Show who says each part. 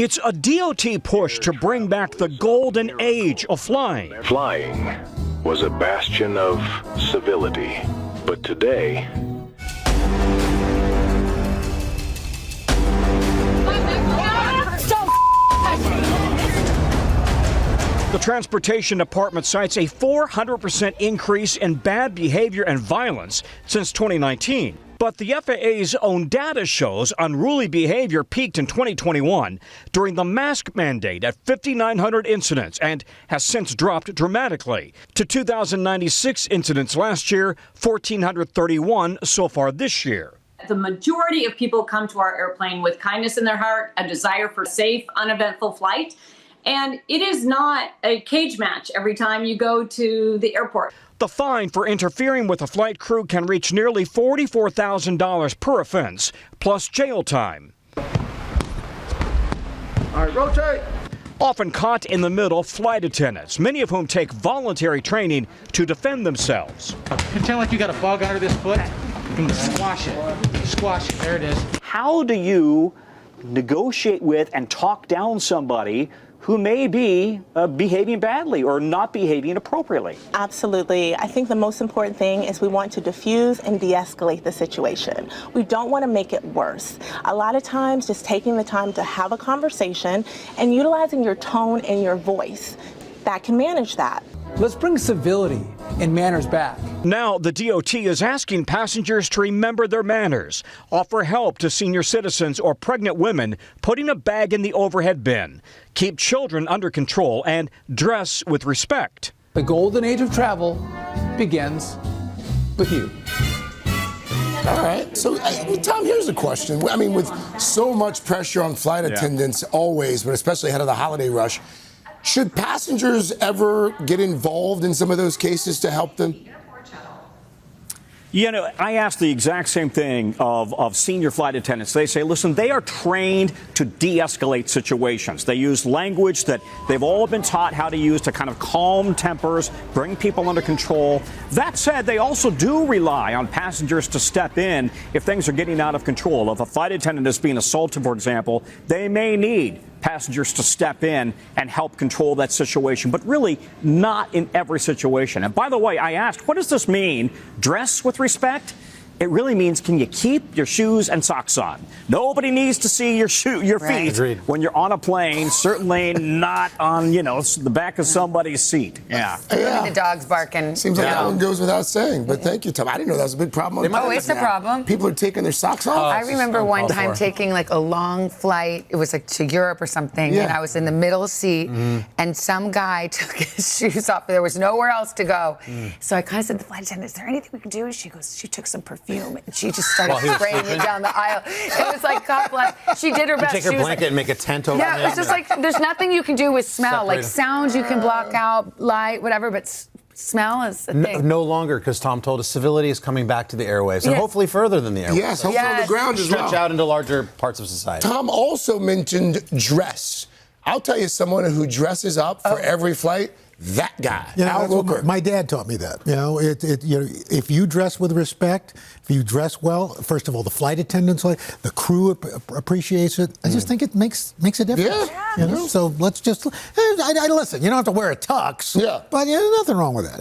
Speaker 1: It's a DOT push to bring back the golden age of flying.
Speaker 2: Flying was a bastion of civility, but today,
Speaker 1: the Transportation Department cites a 400% increase in bad behavior and violence since 2019. But the FAA's own data shows unruly behavior peaked in 2021 during the mask mandate at 5,900 incidents and has since dropped dramatically to 2,096 incidents last year, 1,431 so far this year.
Speaker 3: The majority of people come to our airplane with kindness in their heart, a desire for safe, uneventful flight. And it is not a cage match every time you go to the airport.
Speaker 1: The fine for interfering with a flight crew can reach nearly $44,000 per offense, plus jail time.
Speaker 4: All right, rotate.
Speaker 1: Often caught in the middle, flight attendants, many of whom take voluntary training to defend themselves.
Speaker 5: Pretend like you got a bug under this foot. And squash it. Squash it. There it is.
Speaker 1: How do you negotiate with and talk down somebody who may be behaving badly or not behaving appropriately?
Speaker 6: Absolutely. I think the most important thing is we want to diffuse and de-escalate the situation. We don't want to make it worse. A lot of times just taking the time to have a conversation and utilizing your tone and your voice, that can manage that.
Speaker 7: Let's bring civility and manners back.
Speaker 1: Now, the DOT is asking passengers to remember their manners, offer help to senior citizens or pregnant women putting a bag in the overhead bin, keep children under control, and dress with respect.
Speaker 7: The golden age of travel begins with you.
Speaker 4: All right. So, Tom, here's a question. I mean, with so much pressure on flight attendants always, but especially ahead of the holiday rush, should passengers ever get involved in some of those cases to help them?
Speaker 1: You know, I asked the exact same thing of senior flight attendants. They say, listen, they are trained to de-escalate situations. They use language that they've all been taught how to use to kind of calm tempers, bring people under control. That said, they also do rely on passengers to step in if things are getting out of control. If a flight attendant is being assaulted, for example, they may need passengers to step in and help control that situation, but really not in every situation. And by the way, I asked, what does this mean? Dress with respect? It really means, can you keep your shoes and socks on? Nobody needs to see your feet when you're on a plane, certainly not on, the back of somebody's seat. Yeah.
Speaker 8: The dog's barking.
Speaker 4: Seems like that one goes without saying, but thank you, Tom. I didn't know that was a big problem.
Speaker 8: Oh, it's a problem.
Speaker 4: People are taking their socks off.
Speaker 8: I remember one time taking like a long flight. It was like to Europe or something, and I was in the middle seat, and some guy took his shoes off. There was nowhere else to go. So I kind of said to the flight attendant, is there anything we can do? She goes, she took some perfume, and she just started spraying it down the aisle. It was like, God bless. She did her best.
Speaker 9: You take her blanket and make a tent over it.
Speaker 8: Yeah, it's just like, there's nothing you can do with smell. Like sounds you can block out, light, whatever, but smell is a thing.
Speaker 9: No longer, because Tom told us civility is coming back to the airwaves, and hopefully further than the airwaves.
Speaker 4: Yes, hopefully on the ground as well.
Speaker 9: Stretch out into larger parts of society.
Speaker 4: Tom also mentioned dress. I'll tell you someone who dresses up for every flight. That guy, Al Roker.
Speaker 10: My dad taught me that. If you dress with respect, if you dress well, first of all, the flight attendants, the crew appreciates it. I just think it makes a difference.
Speaker 4: Yeah.
Speaker 10: So let's just, I listen. You don't have to wear a tux.
Speaker 4: Yeah.
Speaker 10: But there's nothing wrong with that.